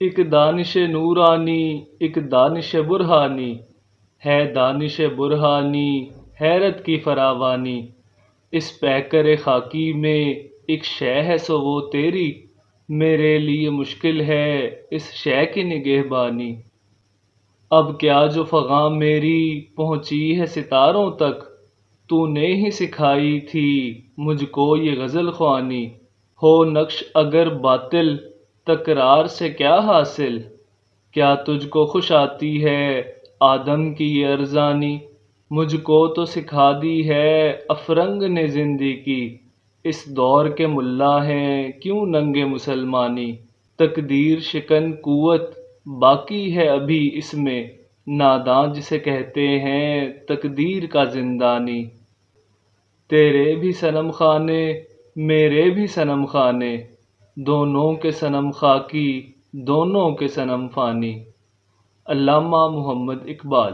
ایک دانش نورانی ایک دانش برہانی، ہے دانش برہانی حیرت کی فراوانی۔ اس پیکر خاکی میں ایک شے ہے سو وہ تیری، میرے لیے مشکل ہے اس شے کی نگہبانی۔ اب کیا جو فغاں میری پہنچی ہے ستاروں تک، تو نے ہی سکھائی تھی مجھ کو یہ غزل خوانی۔ ہو نقش اگر باطل تکرار سے کیا حاصل، کیا تجھ کو خوش آتی ہے آدم کی یہ ارزانی۔ مجھ کو تو سکھا دی ہے افرنگ نے زندگی، اس دور کے ملا ہیں کیوں ننگے مسلمانی۔ تقدیر شکن قوت باقی ہے ابھی اس میں، ناداں جسے کہتے ہیں تقدیر کا زندانی۔ تیرے بھی صنم خانے میرے بھی صنم خانے، دونوں کے صنم خاکی دونوں کے صنم فانی۔ علامہ محمد اقبال۔